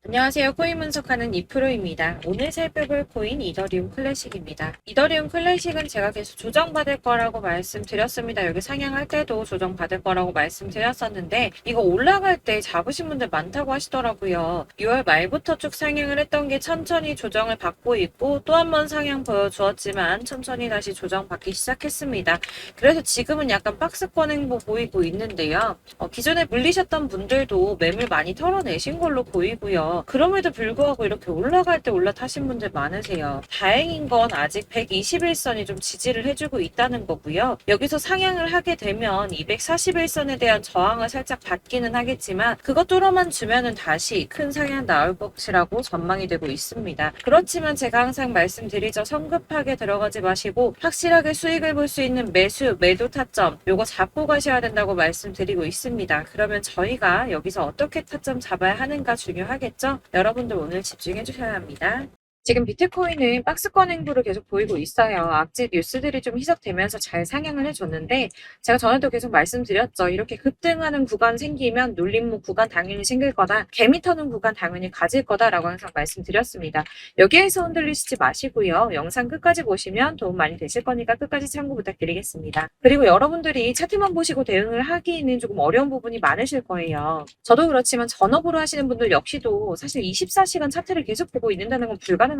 안녕하세요. 코인 분석하는 이프로입니다. 오늘 살펴볼 코인 이더리움 클래식입니다. 이더리움 클래식은 제가 계속 조정받을 거라고 말씀드렸습니다. 여기 상향할 때도 조정받을 거라고 말씀드렸었는데 이거 올라갈 때 잡으신 분들 많다고 하시더라고요. 6월 말부터 쭉 상향을 했던 게 천천히 조정을 받고 있고 또 한 번 상향 보여주었지만 천천히 다시 조정받기 시작했습니다. 그래서 지금은 약간 박스권 행보 보이고 있는데요. 기존에 물리셨던 분들도 매물 많이 털어내신 걸로 보이고요. 그럼에도 불구하고 이렇게 올라갈 때 올라타신 분들 많으세요. 다행인 건 아직 121선이 좀 지지를 해주고 있다는 거고요. 여기서 상향을 하게 되면 241선에 대한 저항을 살짝 받기는 하겠지만 그것 뚫어만 주면은 다시 큰 상향 나올 것이라고 전망이 되고 있습니다. 그렇지만 제가 항상 말씀드리죠. 성급하게 들어가지 마시고 확실하게 수익을 볼 수 있는 매수, 매도 타점 요거 잡고 가셔야 된다고 말씀드리고 있습니다. 그러면 저희가 여기서 어떻게 타점 잡아야 하는가 중요하겠죠? 여러분들 오늘 집중해 주셔야 합니다. 지금 비트코인은 박스권 행보를 계속 보이고 있어요. 악재 뉴스들이 좀 희석되면서 잘 상향을 해줬는데 제가 전에도 계속 말씀드렸죠. 이렇게 급등하는 구간 생기면 눌림목 구간 당연히 생길 거다. 개미 터는 구간 당연히 가질 거다라고 항상 말씀드렸습니다. 여기에서 흔들리시지 마시고요. 영상 끝까지 보시면 도움 많이 되실 거니까 끝까지 참고 부탁드리겠습니다. 그리고 여러분들이 차트만 보시고 대응을 하기에는 조금 어려운 부분이 많으실 거예요. 저도 그렇지만 전업으로 하시는 분들 역시도 사실 24시간 차트를 계속 보고 있는다는 건 불가능하거든요.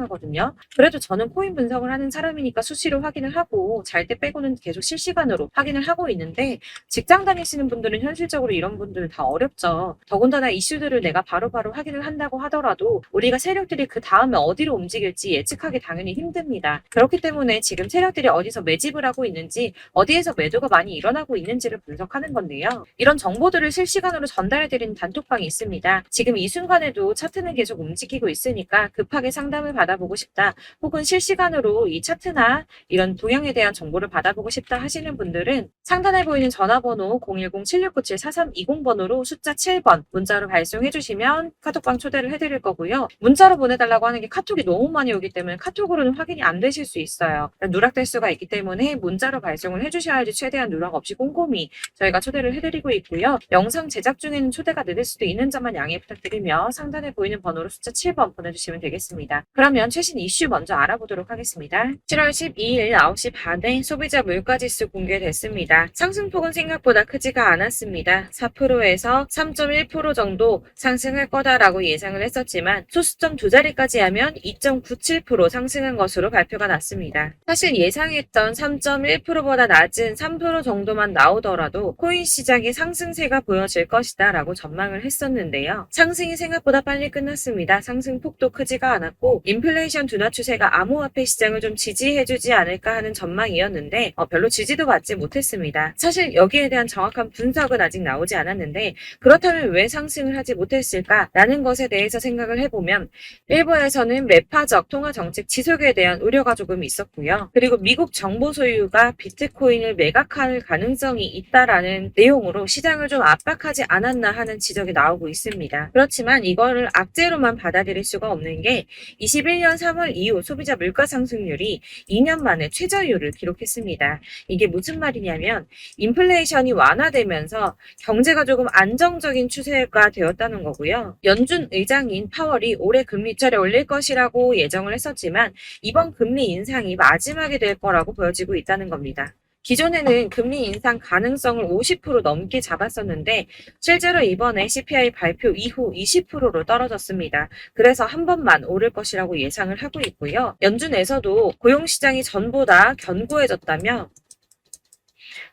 그래도 저는 코인 분석을 하는 사람이니까 수시로 확인을 하고 잘 때 빼고는 계속 실시간으로 확인을 하고 있는데 직장 다니시는 분들은 현실적으로 이런 분들 다 어렵죠. 더군다나 이슈들을 내가 바로바로 확인을 한다고 하더라도 우리가 세력들이 그 다음에 어디로 움직일지 예측하기 당연히 힘듭니다. 그렇기 때문에 지금 세력들이 어디서 매집을 하고 있는지 어디에서 매도가 많이 일어나고 있는지를 분석하는 건데요. 이런 정보들을 실시간으로 전달해드리는 단톡방이 있습니다. 지금 이 순간에도 차트는 계속 움직이고 있으니까 급하게 상담을 받아보고 싶다. 혹은 실시간으로 이 차트나 이런 동향에 대한 정보를 받아보고 싶다 하시는 분들은 상단에 보이는 전화번호 010-7697-4320번으로 숫자 7번 문자로 발송해 주시면 카톡방 초대를 해드릴 거고요. 문자로 보내달라고 하는 게 카톡이 너무 많이 오기 때문에 카톡으로는 확인이 안 되실 수 있어요. 누락될 수가 있기 때문에 문자로 발송을 해주셔야지 최대한 누락 없이 꼼꼼히 저희가 초대를 해드리고 있고요. 영상 제작 중에는 초대가 늦을 수도 있는 점만 양해 부탁드리며 상단에 보이는 번호로 숫자 7번 보내주시면 되겠습니다. 그러면 최신 이슈 먼저 알아보도록 하겠습니다. 7월 12일 9시 반에 소비자 물가지수 공개됐습니다. 상승폭은 생각보다 크지가 않았습니다. 4%에서 3.1% 정도 상승할 거다라고 예상을 했었지만 소수점 두 자리까지 하면 2.97% 상승한 것으로 발표가 났습니다. 사실 예상했던 3.1%보다 낮은 3% 정도만 나오더라도 코인 시장의 상승세가 보여질 것이다 라고 전망을 했었는데요. 상승이 생각보다 빨리 끝났습니다. 상승폭도 크지가 않았고 인플레이션 둔화 추세가 암호화폐 시장을 좀 지지해주지 않을까 하는 전망이었는데 별로 지지도 받지 못했습니다. 사실 여기에 대한 정확한 분석은 아직 나오지 않았는데 그렇다면 왜 상승을 하지 못했을까라는 것에 대해서 생각을 해보면 일부에서는 매파적 통화 정책 지속에 대한 우려가 조금 있었고요. 그리고 미국 정보 소유가 비트코인을 매각할 가능성이 있다라는 내용으로 시장을 좀 압박하지 않았나 하는 지적이 나오고 있습니다. 그렇지만 이거를 악재로만 받아들일 수가 없는 게 21년 3월 이후 소비자 물가 상승률이 2년 만에 최저율을 기록했습니다. 이게 무슨 말이냐면 인플레이션이 완화되면서 경제가 조금 안정적인 추세가 되었다는 거고요. 연준 의장인 파월이 올해 금리 인차를 올릴 것이라고 예정을 했었지만 이번 금리 인상이 마지막이 될 거라고 보여지고 있다는 겁니다. 기존에는 금리 인상 가능성을 50% 넘게 잡았었는데 실제로 이번에 CPI 발표 이후 20%로 떨어졌습니다. 그래서 한 번만 오를 것이라고 예상을 하고 있고요. 연준에서도 고용시장이 전보다 견고해졌다며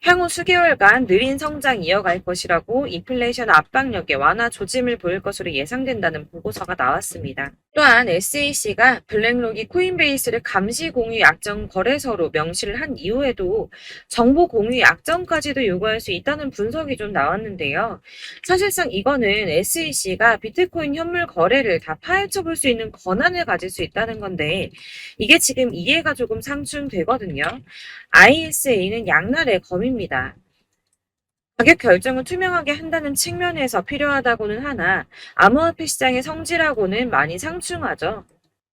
향후 수개월간 느린 성장 이어갈 것이라고 인플레이션 압박력에 완화 조짐을 보일 것으로 예상된다는 보고서가 나왔습니다. 또한 SEC가 블랙록이 코인베이스를 감시 공유 약정 거래소로 명시를 한 이후에도 정보 공유 약정까지도 요구할 수 있다는 분석이 좀 나왔는데요. 사실상 이거는 SEC가 비트코인 현물 거래를 다 파헤쳐 볼 수 있는 권한을 가질 수 있다는 건데 이게 지금 이해가 조금 상충되거든요. ISA는 양날의 검입니다. 가격 결정을 투명하게 한다는 측면에서 필요하다고는 하나 암호화폐 시장의 성질하고는 많이 상충하죠.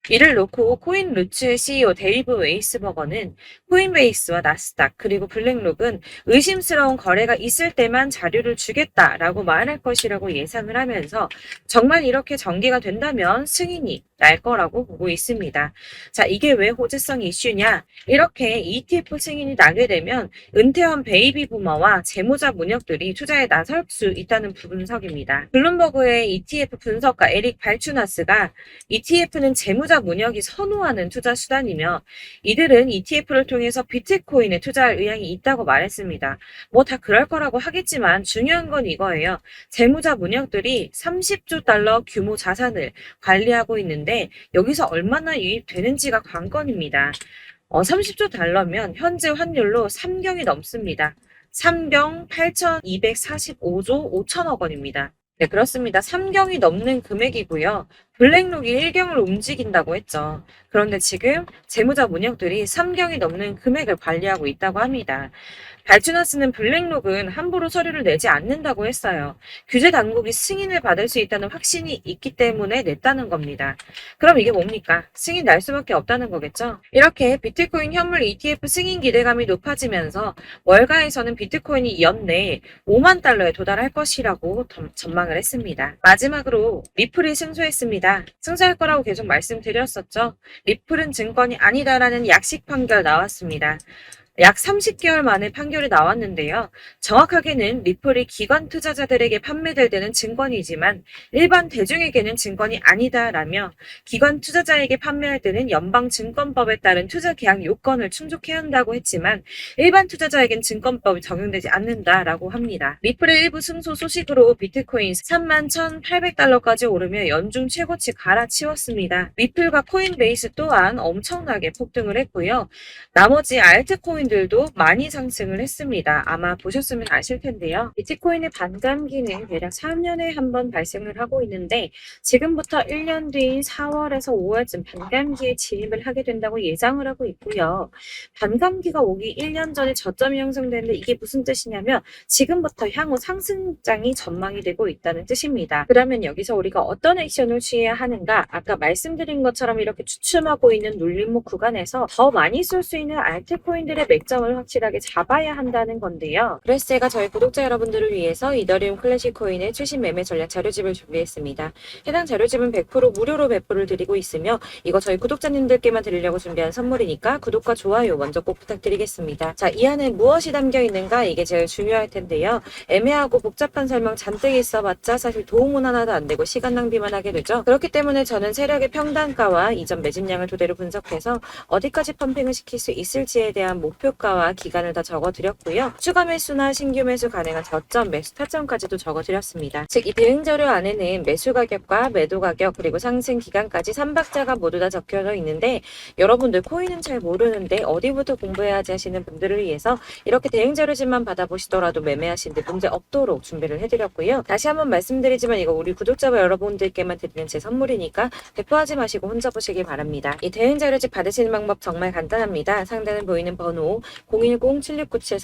이를 놓고 코인루츠의 CEO 데이브 웨이스버거는 코인베이스와 나스닥 그리고 블랙록은 의심스러운 거래가 있을 때만 자료를 주겠다라고 말할 것이라고 예상을 하면서 정말 이렇게 전개가 된다면 승인이 날 거라고 보고 있습니다. 자, 이게 왜 호재성 이슈냐? 이렇게 ETF 승인이 나게 되면 은퇴한 베이비 부머와 재무자 문역들이 투자에 나설 수 있다는 분석입니다. 블룸버그의 ETF 분석가 에릭 발추나스가 ETF는 재무자 문역이 선호하는 투자 수단이며 이들은 ETF를 통해서 비트코인에 투자할 의향이 있다고 말했습니다. 뭐 다 그럴 거라고 하겠지만 중요한 건 이거예요. 재무자 문역들이 30조 달러 규모 자산을 관리하고 있는데 여기서 얼마나 유입되는지가 관건입니다. 30조 달러면 현재 환율로 3경이 넘습니다. 3경 8,245조 5천억 원입니다. 네, 그렇습니다. 3경이 넘는 금액이고요. 블랙록이 1경을 움직인다고 했죠. 그런데 지금 재무자 문역들이 3경이 넘는 금액을 관리하고 있다고 합니다. 발주나스는 블랙록은 함부로 서류를 내지 않는다고 했어요. 규제 당국이 승인을 받을 수 있다는 확신이 있기 때문에 냈다는 겁니다. 그럼 이게 뭡니까? 승인 날 수밖에 없다는 거겠죠? 이렇게 비트코인 현물 ETF 승인 기대감이 높아지면서 월가에서는 비트코인이 연내 5만 달러에 도달할 것이라고 전망을 했습니다. 마지막으로 리플이 승소했습니다. 승소할 거라고 계속 말씀드렸었죠. 리플은 증권이 아니다라는 약식 판결 나왔습니다. 약 30개월 만에 판결이 나왔는데요. 정확하게는 리플이 기관 투자자들에게 판매될 때는 증권이지만 일반 대중에게는 증권이 아니다라며 기관 투자자에게 판매할 때는 연방증권법에 따른 투자 계약 요건을 충족해야 한다고 했지만 일반 투자자에겐 증권법이 적용되지 않는다라고 합니다. 리플의 일부 승소 소식으로 비트코인 31,800달러까지 오르며 연중 최고치 갈아치웠습니다. 리플과 코인베이스 또한 엄청나게 폭등을 했고요. 나머지 알트코인들도 많이 상승을 했습니다. 아마 보셨으면 아실 텐데요. 비트코인의 반감기는 대략 3년에 한 번 발생을 하고 있는데 지금부터 1년 뒤인 4월에서 5월쯤 반감기에 진입을 하게 된다고 예상을 하고 있고요. 반감기가 오기 1년 전에 저점이 형성되는데 이게 무슨 뜻이냐면 지금부터 향후 상승장이 전망이 되고 있다는 뜻입니다. 그러면 여기서 우리가 어떤 액션을 취해야 하는가? 아까 말씀드린 것처럼 이렇게 주춤하고 있는 눌림목 구간에서 더 많이 쏠 수 있는 알트코인들의 맥점을 확실하게 잡아야 한다는 건데요. 그래서 제가 저희 구독자 여러분들을 위해서 이더리움 클래식 코인의 최신 매매 전략 자료집을 준비했습니다. 해당 자료집은 100% 무료로 배포를 드리고 있으며 이거 저희 구독자님들께만 드리려고 준비한 선물이니까 구독과 좋아요 먼저 꼭 부탁드리겠습니다. 자, 이 안에 무엇이 담겨 있는가 이게 제일 중요할 텐데요. 애매하고 복잡한 설명 잔뜩 있어봤자 사실 도움은 하나도 안 되고 시간 낭비만 하게 되죠. 그렇기 때문에 저는 세력의 평단가와 이전 매집량을 토대로 분석해서 어디까지 펌핑을 시킬 수 있을지에 대한 목표가와 기간을 다 적어드렸고요. 추가 매수나 신규 매수 가능한 저점, 매수 타점까지도 적어드렸습니다. 즉 이 대응 자료 안에는 매수 가격과 매도 가격 그리고 상승 기간까지 3박자가 모두 다 적혀져 있는데 여러분들 코인은 잘 모르는데 어디부터 공부해야지 하시는 분들을 위해서 이렇게 대응 자료집만 받아보시더라도 매매하시는데 문제 없도록 준비를 해드렸고요. 다시 한번 말씀드리지만 이거 우리 구독자 여러분들께만 드리는 제 선물이니까 배포하지 마시고 혼자 보시길 바랍니다. 이 대응 자료집 받으시는 방법 정말 간단합니다. 상단에 보이는 번호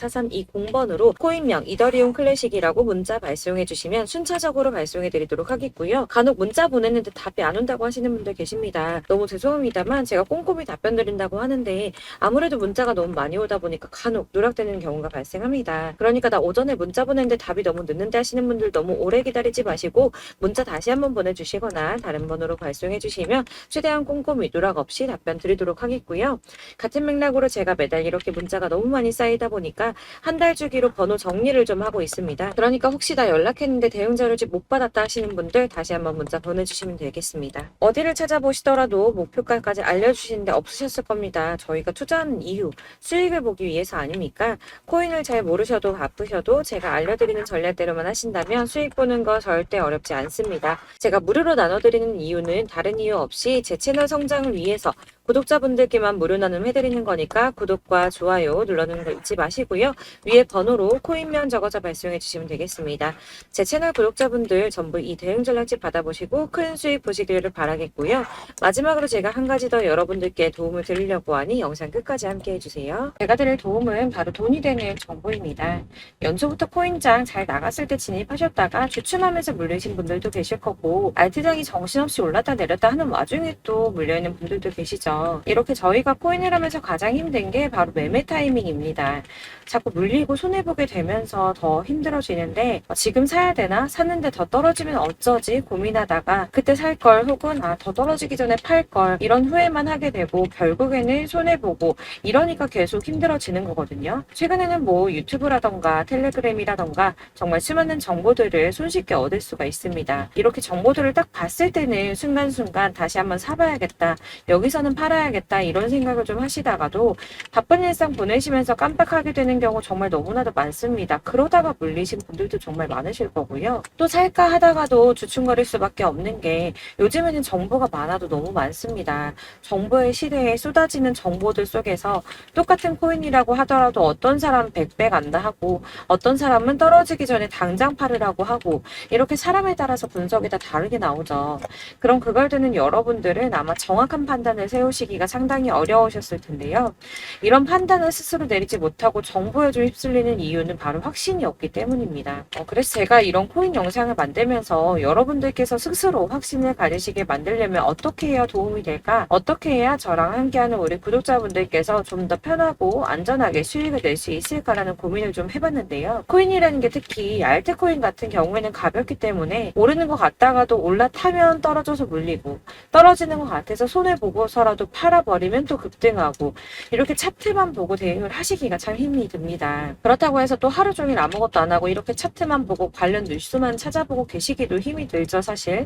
010-7697-4320번으로 코인명 이더리움 클래식이라고 문자 발송해 주시면 순차적으로 발송해 드리도록 하겠고요. 간혹 문자 보냈는데 답이 안 온다고 하시는 분들 계십니다. 너무 죄송합니다만 제가 꼼꼼히 답변 드린다고 하는데 아무래도 문자가 너무 많이 오다 보니까 간혹 누락되는 경우가 발생합니다. 그러니까 나 오전에 문자 보냈는데 답이 너무 늦는데 하시는 분들 너무 오래 기다리지 마시고 문자 다시 한번 보내주시거나 다른 번호로 발송해 주시면 최대한 꼼꼼히 누락 없이 답변 드리도록 하겠고요. 같은 맥락으로 제가 매달 이렇게 문자가 너무 많이 쌓이다 보니까 한 달 주기로 번호 정리를 좀 하고 있습니다. 그러니까 혹시 나 연락했는데 대응 자료집 못 받았다 하시는 분들 다시 한번 문자 보내주시면 되겠습니다. 어디를 찾아보시더라도 목표가까지 알려주시는데 없으셨을 겁니다. 저희가 투자하는 이유, 수익을 보기 위해서 아닙니까? 코인을 잘 모르셔도 바쁘셔도 제가 알려드리는 전략대로만 하신다면 수익 보는 거 절대 어렵지 않습니다. 제가 무료로 나눠드리는 이유는 다른 이유 없이 제 채널 성장을 위해서 구독자분들께만 무료 나눔 해드리는 거니까 구독과 좋아요 눌러주는 거 잊지 마시고요. 위에 번호로 코인명 적어서 발송해 주시면 되겠습니다. 제 채널 구독자분들 전부 이 대응 전략집 받아보시고 큰 수익 보시기를 바라겠고요. 마지막으로 제가 한 가지 더 여러분들께 도움을 드리려고 하니 영상 끝까지 함께 해주세요. 제가 드릴 도움은 바로 돈이 되는 정보입니다. 연초부터 코인장 잘 나갔을 때 진입하셨다가 주춤하면서 물리신 분들도 계실 거고 알트장이 정신없이 올랐다 내렸다 하는 와중에 또 물려있는 분들도 계시죠. 이렇게 저희가 코인을 하면서 가장 힘든 게 바로 매매 타이밍입니다. 자꾸 물리고 손해보게 되면서 더 힘들어지는데 지금 사야 되나? 샀는데 더 떨어지면 어쩌지? 고민하다가 그때 살 걸 혹은 더 떨어지기 전에 팔 걸 이런 후회만 하게 되고 결국에는 손해보고 이러니까 계속 힘들어지는 거거든요. 최근에는 뭐 유튜브라던가 텔레그램이라던가 정말 수많은 정보들을 손쉽게 얻을 수가 있습니다. 이렇게 정보들을 딱 봤을 때는 순간순간 다시 한번 사봐야겠다. 여기서는 팔아야겠다 이런 생각을 좀 하시다가도 바쁜 일상 보내시면서 깜빡하게 되는 경우 정말 너무나도 많습니다. 그러다가 물리신 분들도 정말 많으실 거고요. 또 살까 하다가도 주춤거릴 수밖에 없는 게 요즘에는 정보가 많아도 너무 많습니다. 정보의 시대에 쏟아지는 정보들 속에서 똑같은 코인이라고 하더라도 어떤 사람은 100배 간다 하고 어떤 사람은 떨어지기 전에 당장 팔으라고 하고 이렇게 사람에 따라서 분석이 다 다르게 나오죠. 그럼 그걸 듣는 여러분들은 아마 정확한 판단을 세우시기가 상당히 어려우셨을 텐데요. 이런 판단을 스스로 내리지 못하고 정보에 좀 휩쓸리는 이유는 바로 확신이 없기 때문입니다. 그래서 제가 이런 코인 영상을 만들면서 여러분들께서 스스로 확신을 가지시게 만들려면 어떻게 해야 도움이 될까? 어떻게 해야 저랑 함께하는 우리 구독자분들께서 좀 더 편하고 안전하게 수익을 낼 수 있을까라는 고민을 좀 해봤는데요. 코인이라는 게 특히 알트코인 같은 경우에는 가볍기 때문에 오르는 것 같다가도 올라타면 떨어져서 물리고 떨어지는 것 같아서 손해보고서라도 팔아버리면 또 급등하고 이렇게 차트만 보고 대응을 하시기가 참 힘이 듭니다. 그렇다고 해서 또 하루 종일 아무것도 안 하고 이렇게 차트만 보고 관련 뉴스만 찾아보고 계시기도 힘이 들죠, 사실.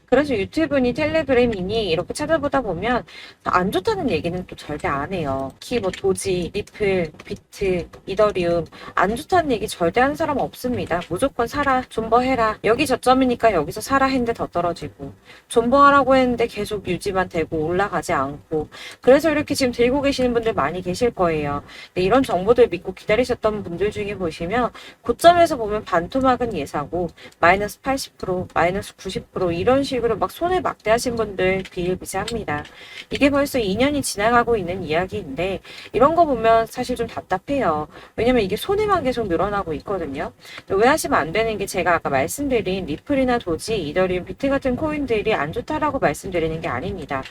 그래서 유튜브니 텔레그램이니 이렇게 찾아보다 보면 안 좋다는 얘기는 또 절대 안 해요. 특히 뭐 도지, 리플, 비트, 이더리움 안 좋다는 얘기 절대 하는 사람 없습니다. 무조건 사라, 존버해라. 여기 저점이니까 여기서 사라 했는데 더 떨어지고 존버하라고 했는데 계속 유지만 되고 올라가지 않고 그래서 이렇게 지금 들고 계시는 분들 많이 계실 거예요. 근데 이런 정보들 믿고 기다리셨던 분들 중에 보시면 고점에서 보면 반토막은 예사고 마이너스 80%, 마이너스 90% 이런 식으로 막 손해 막대하신 분들 비일비재합니다. 이게 벌써 2년이 지나가고 있는 이야기인데 이런 거 보면 사실 좀 답답해요. 왜냐면 이게 손해만 계속 늘어나고 있거든요. 오해하시면 안 되는 게 제가 아까 말씀드린 리플이나 도지, 이더리움, 비트 같은 코인들이 안 좋다라고 말씀드리는 게 아닙니다.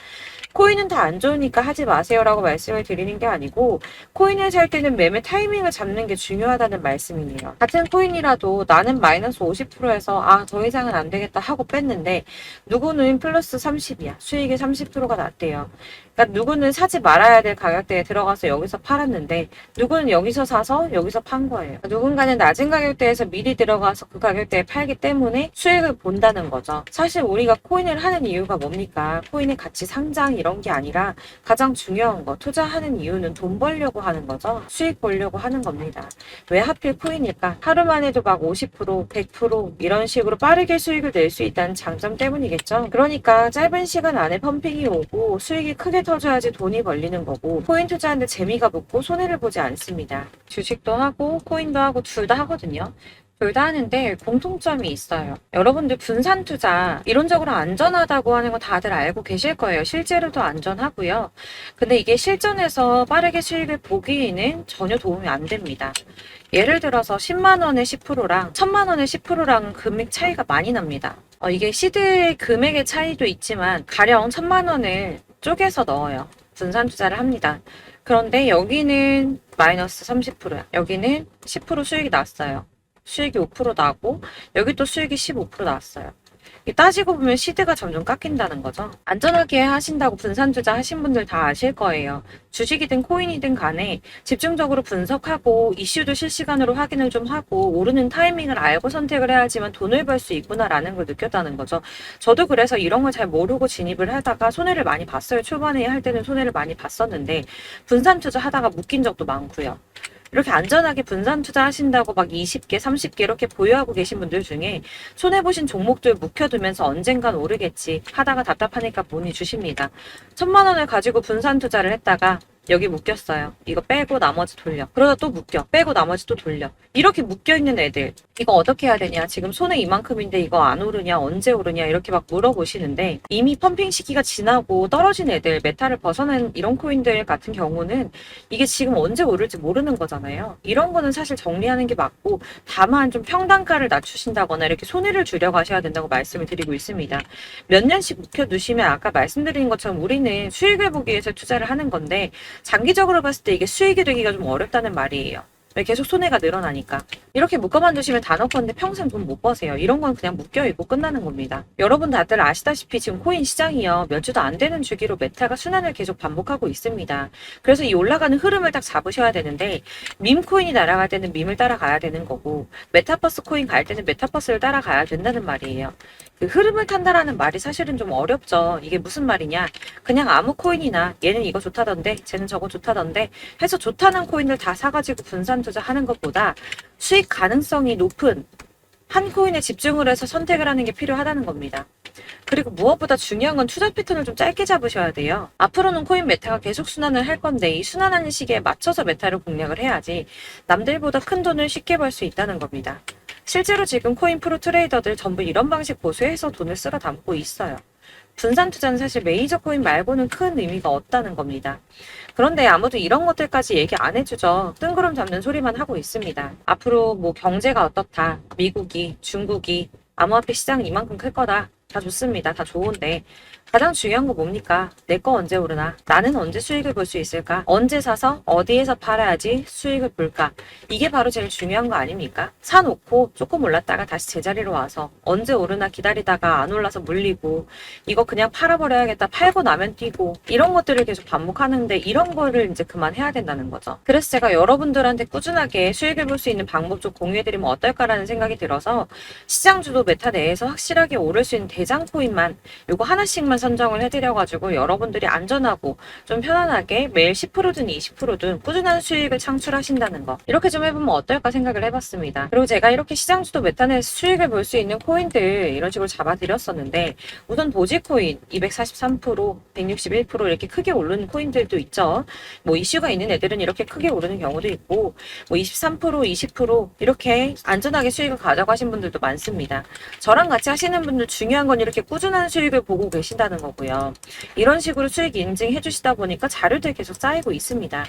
코인은 다 안 좋으니까 하지 마세요라고 말씀을 드리는 게 아니고 코인을 살 때는 매매 타이밍을 잡는 게 중요하다는 말씀이에요. 같은 코인이라도 나는 마이너스 50%에서 더 이상은 안 되겠다 하고 뺐는데 누구는 플러스 30이야. 수익이 30%가 났대요. 그러니까 누구는 사지 말아야 될 가격대에 들어가서 여기서 팔았는데 누구는 여기서 사서 여기서 판 거예요. 누군가는 낮은 가격대에서 미리 들어가서 그 가격대에 팔기 때문에 수익을 본다는 거죠. 사실 우리가 코인을 하는 이유가 뭡니까? 코인의 가치 상장 이런 게 아니라 가장 중요한 거 투자하는 이유는 돈 벌려고 하는 거죠. 수익 보려고 하는 겁니다. 왜 하필 코인일까? 하루만 해도 막 50%, 100% 이런 식으로 빠르게 수익을 낼 수 있다는 장점 때문이겠죠. 그러니까 짧은 시간 안에 펌핑이 오고 수익이 크게 터져야지 돈이 벌리는 거고 코인 투자하는데 재미가 붙고 손해를 보지 않습니다. 주식도 하고 코인도 하고 둘 다 하거든요. 둘 다 하는데 공통점이 있어요. 여러분들 분산 투자 이론적으로 안전하다고 하는 거 다들 알고 계실 거예요. 실제로도 안전하고요. 근데 이게 실전에서 빠르게 수익을 보기에는 전혀 도움이 안 됩니다. 예를 들어서 10만 원의 10%랑 1000만 원의 10%랑 금액 차이가 많이 납니다. 이게 시드의 금액의 차이도 있지만 가령 1000만 원을 쪼개서 넣어요. 분산 투자를 합니다. 그런데 여기는 마이너스 30%야. 여기는 10% 수익이 났어요. 수익이 5% 나고 여기 또 수익이 15% 나왔어요. 따지고 보면 시드가 점점 깎인다는 거죠. 안전하게 하신다고 분산 투자 하신 분들 다 아실 거예요. 주식이든 코인이든 간에 집중적으로 분석하고 이슈도 실시간으로 확인을 좀 하고 오르는 타이밍을 알고 선택을 해야지만 돈을 벌 수 있구나라는 걸 느꼈다는 거죠. 저도 그래서 이런 걸 잘 모르고 진입을 하다가 손해를 많이 봤어요. 초반에 할 때는 손해를 많이 봤었는데 분산 투자 하다가 묶인 적도 많고요. 이렇게 안전하게 분산 투자하신다고 막 20개, 30개 이렇게 보유하고 계신 분들 중에 손해보신 종목들 묵혀두면서 언젠간 오르겠지 하다가 답답하니까 문의 주십니다. 1,000만 원을 가지고 분산 투자를 했다가 여기 묶였어요. 이거 빼고 나머지 돌려. 그러다 또 묶여. 빼고 나머지 또 돌려. 이렇게 묶여있는 애들 이거 어떻게 해야 되냐. 지금 손해 이만큼인데 이거 안 오르냐. 언제 오르냐. 이렇게 막 물어보시는데 이미 펌핑 시기가 지나고 떨어진 애들 메타를 벗어난 이런 코인들 같은 경우는 이게 지금 언제 오를지 모르는 거잖아요. 이런 거는 사실 정리하는 게 맞고 다만 좀 평단가를 낮추신다거나 이렇게 손해를 줄여 가셔야 된다고 말씀을 드리고 있습니다. 몇 년씩 묵혀두시면 아까 말씀드린 것처럼 우리는 수익을 보기 위해서 투자를 하는 건데 장기적으로 봤을 때 이게 수익이 되기가 좀 어렵다는 말이에요. 왜 계속 손해가 늘어나니까. 이렇게 묶어만 두시면 단어컨대 평생 돈 못 버세요. 이런 건 그냥 묶여있고 끝나는 겁니다. 여러분 다들 아시다시피 지금 코인 시장이요. 몇 주도 안 되는 주기로 메타가 순환을 계속 반복하고 있습니다. 그래서 이 올라가는 흐름을 딱 잡으셔야 되는데 밈 코인이 날아갈 때는 밈을 따라가야 되는 거고 메타버스 코인 갈 때는 메타버스를 따라가야 된다는 말이에요. 그 흐름을 탄다라는 말이 사실은 좀 어렵죠. 이게 무슨 말이냐. 그냥 아무 코인이나 얘는 이거 좋다던데 쟤는 저거 좋다던데 해서 좋다는 코인을 다 사가지고 분산 투자하는 것보다 수익 가능성이 높은 한 코인에 집중을 해서 선택을 하는 게 필요하다는 겁니다. 그리고 무엇보다 중요한 건 투자 패턴을 좀 짧게 잡으셔야 돼요. 앞으로는 코인 메타가 계속 순환을 할 건데 이 순환하는 시기에 맞춰서 메타를 공략을 해야지 남들보다 큰 돈을 쉽게 벌 수 있다는 겁니다. 실제로 지금 코인 프로 트레이더들 전부 이런 방식 고수해서 돈을 쓸어 담고 있어요. 분산 투자는 사실 메이저 코인 말고는 큰 의미가 없다는 겁니다. 그런데 아무도 이런 것들까지 얘기 안 해주죠. 뜬구름 잡는 소리만 하고 있습니다. 앞으로 뭐 경제가 어떻다, 미국이, 중국이, 암호화폐 시장은 이만큼 클 거다. 다 좋습니다. 다 좋은데 가장 중요한 거 뭡니까? 내 거 언제 오르나? 나는 언제 수익을 볼 수 있을까? 언제 사서 어디에서 팔아야지 수익을 볼까? 이게 바로 제일 중요한 거 아닙니까? 사놓고 조금 올랐다가 다시 제자리로 와서 언제 오르나 기다리다가 안 올라서 물리고 이거 그냥 팔아버려야겠다. 팔고 나면 뛰고 이런 것들을 계속 반복하는데 이런 거를 이제 그만해야 된다는 거죠. 그래서 제가 여러분들한테 꾸준하게 수익을 볼 수 있는 방법 좀 공유해드리면 어떨까라는 생각이 들어서 시장주도 메타 내에서 확실하게 오를 수 있는 대장 코인만 요거 하나씩만 선정을 해드려가지고 여러분들이 안전하고 좀 편안하게 매일 10%든 20%든 꾸준한 수익을 창출하신다는 거 이렇게 좀 해보면 어떨까 생각을 해봤습니다. 그리고 제가 이렇게 시장주도 메타내에서 수익을 볼 수 있는 코인들 이런 식으로 잡아드렸었는데 우선 도지코인 243%, 161% 이렇게 크게 오르는 코인들도 있죠. 뭐 이슈가 있는 애들은 이렇게 크게 오르는 경우도 있고 뭐 23%, 20% 이렇게 안전하게 수익을 가져가신 분들도 많습니다. 저랑 같이 하시는 분들 중요한 건 이렇게 꾸준한 수익을 보고 계신다는 거고요. 이런 식으로 수익 인증해 주시다 보니까 자료들 계속 쌓이고 있습니다.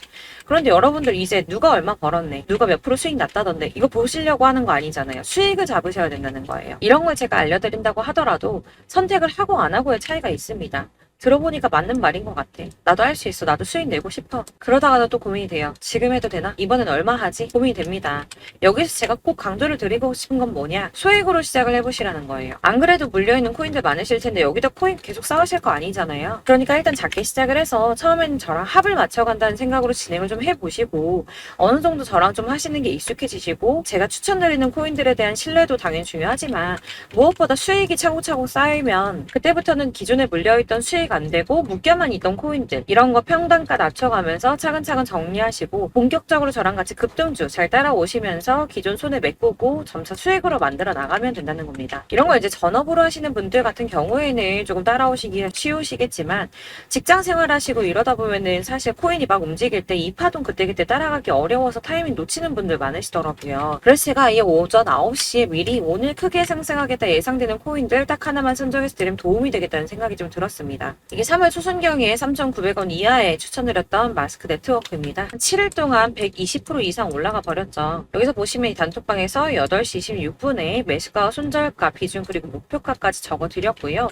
그런데 여러분들 이제 누가 얼마 벌었네, 누가 몇 프로 수익 났다던데 이거 보시려고 하는 거 아니잖아요. 수익을 잡으셔야 된다는 거예요. 이런 걸 제가 알려드린다고 하더라도 선택을 하고 안 하고의 차이가 있습니다. 들어보니까 맞는 말인 것 같아. 나도 할 수 있어. 나도 수익 내고 싶어. 그러다가도 또 고민이 돼요. 지금 해도 되나? 이번엔 얼마 하지? 고민이 됩니다. 여기서 제가 꼭 강조를 드리고 싶은 건 뭐냐? 소액으로 시작을 해보시라는 거예요. 안 그래도 물려있는 코인들 많으실 텐데 여기다 코인 계속 쌓으실 거 아니잖아요. 그러니까 일단 작게 시작을 해서 처음에는 저랑 합을 맞춰간다는 생각으로 진행을 좀 해보시고 어느 정도 저랑 좀 하시는 게 익숙해지시고 제가 추천드리는 코인들에 대한 신뢰도 당연히 중요하지만 무엇보다 수익이 차곡차곡 쌓이면 그때부터는 기존에 물려있던 수익 안 되고 묶여만 있던 코인들 이런 거 평단가 낮춰가면서 차근차근 정리하시고 본격적으로 저랑 같이 급등주 잘 따라오시면서 기존 손해 메꾸고 점차 수익으로 만들어 나가면 된다는 겁니다. 이런 거 이제 전업으로 하시는 분들 같은 경우에는 조금 따라오시기 쉬우시겠지만 직장 생활하시고 이러다 보면은 사실 코인이 막 움직일 때 이 파동 그때그때 따라가기 어려워서 타이밍 놓치는 분들 많으시더라고요. 그래서 제가 이 오전 9시에 미리 오늘 크게 상승하겠다 예상되는 코인들 딱 하나만 선정해서 드리면 도움이 되겠다는 생각이 좀 들었습니다. 이게 3월 초순경에 3,900원 이하에 추천드렸던 마스크 네트워크입니다. 한 7일 동안 120% 이상 올라가 버렸죠. 여기서 보시면 이 단톡방에서 8시 26분에 매수가, 손절가, 비중 그리고 목표가까지 적어드렸고요.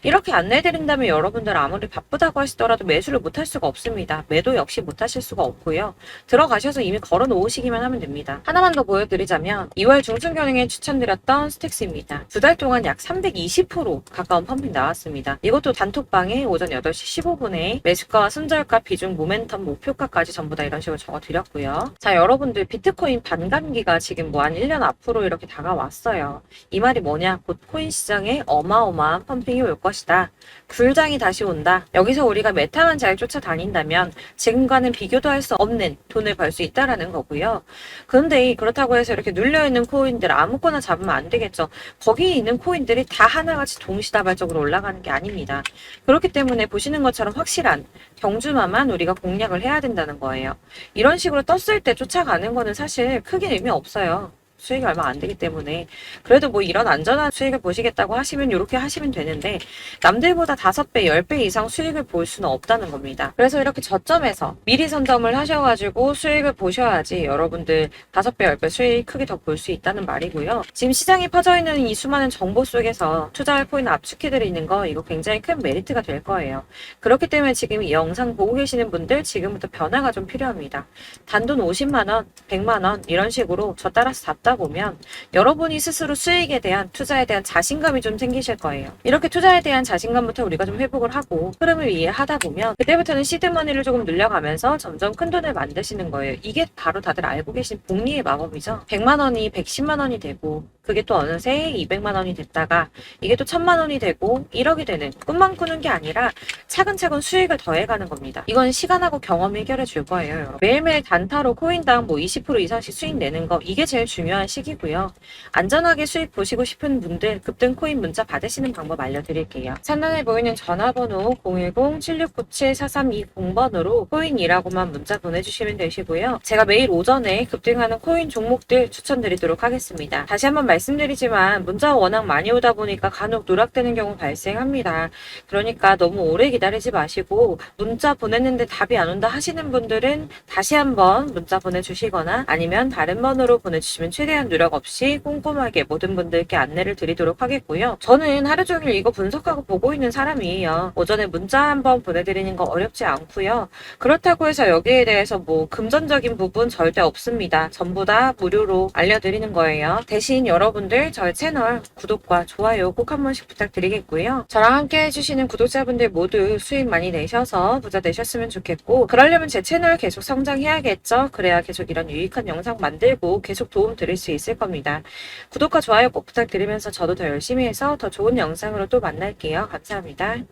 이렇게 안내해드린다면 여러분들 아무리 바쁘다고 하시더라도 매수를 못할 수가 없습니다. 매도 역시 못하실 수가 없고요. 들어가셔서 이미 걸어 놓으시기만 하면 됩니다. 하나만 더 보여드리자면 2월 중순경에 추천드렸던 스택스입니다. 2달 동안 약 320% 가까운 펌핑 나왔습니다. 이것도 단톡방 방에 오전 8시 15분에 매수가와 손절가, 비중, 모멘텀, 목표가까지 전부 다 이런 식으로 적어드렸고요. 자, 여러분들 비트코인 반감기가 지금 뭐 한 1년 앞으로 이렇게 다가왔어요. 이 말이 뭐냐? 곧 코인 시장에 어마어마한 펌핑이 올 것이다. 굴장이 다시 온다. 여기서 우리가 메타만 잘 쫓아다닌다면 지금과는 비교도 할 수 없는 돈을 벌 수 있다라는 거고요. 그런데 그렇다고 해서 이렇게 눌려있는 코인들 아무거나 잡으면 안 되겠죠. 거기에 있는 코인들이 다 하나같이 동시다발적으로 올라가는 게 아닙니다. 그렇기 때문에 보시는 것처럼 확실한 경주마만 우리가 공략을 해야 된다는 거예요. 이런 식으로 떴을 때 쫓아가는 거는 사실 크게 의미 없어요. 수익이 얼마 안 되기 때문에. 그래도 뭐 이런 안전한 수익을 보시겠다고 하시면 이렇게 하시면 되는데, 남들보다 5배, 10배 이상 수익을 볼 수는 없다는 겁니다. 그래서 이렇게 저점에서 미리 선점을 하셔가지고 수익을 보셔야지 여러분들 5배, 10배 수익 크게 더 볼 수 있다는 말이고요. 지금 시장에 퍼져있는 이 수많은 정보 속에서 투자할 코인을 압축해드리는 거, 이거 굉장히 큰 메리트가 될 거예요. 그렇기 때문에 지금 이 영상 보고 계시는 분들 지금부터 변화가 좀 필요합니다. 단돈 50만원, 100만원 이런 식으로 저 따라서 잡다 보면 여러분이 스스로 수익에 대한, 투자에 대한 자신감이 좀 생기실 거예요. 이렇게 투자에 대한 자신감부터 우리가 좀 회복을 하고 흐름을 이해하다 보면 그때부터는 시드머니를 조금 늘려가면서 점점 큰 돈을 만드시는 거예요. 이게 바로 다들 알고 계신 복리의 마법이죠. 100만원이 110만원이 되고, 그게 또 어느새 200만원이 됐다가 이게 또 1000만원이 되고 1억이 되는, 꿈만 꾸는 게 아니라 차근차근 수익을 더해가는 겁니다. 이건 시간하고 경험이 해결해 줄 거예요. 여러분. 매일매일 단타로 코인당 뭐 20% 이상씩 수익 내는 거, 이게 제일 중요한 시기고요. 안전하게 수익 보시고 싶은 분들 급등 코인 문자 받으시는 방법 알려드릴게요. 상단에 보이는 전화번호 010-7697-4320번으로 코인이라고만 문자 보내주시면 되시고요. 제가 매일 오전에 급등하는 코인 종목들 추천드리도록 하겠습니다. 다시 한번 말씀드리지만 문자가 워낙 많이 오다 보니까 간혹 누락되는 경우 발생합니다. 그러니까 너무 오래 기다리지 마시고, 문자 보냈는데 답이 안 온다 하시는 분들은 다시 한번 문자 보내주시거나 아니면 다른 번호로 보내주시면 최대한 누락 없이 꼼꼼하게 모든 분들께 안내를 드리도록 하겠고요. 저는 하루 종일 이거 분석하고 보고 있는 사람이에요. 오전에 문자 한번 보내드리는 거 어렵지 않고요. 그렇다고 해서 여기에 대해서 뭐 금전적인 부분 절대 없습니다. 전부 다 무료로 알려드리는 거예요. 대신 여러분들 저희 채널 구독과 좋아요 꼭 한 번씩 부탁드리겠고요. 저랑 함께 해주시는 구독자분들 모두 수익 많이 내셔서 부자 되셨으면 좋겠고, 그러려면 제 채널 계속 성장해야겠죠. 그래야 계속 이런 유익한 영상 만들고 계속 도움 드릴 수 있을 겁니다. 구독과 좋아요 꼭 부탁드리면서 저도 더 열심히 해서 더 좋은 영상으로 또 만날게요. 감사합니다.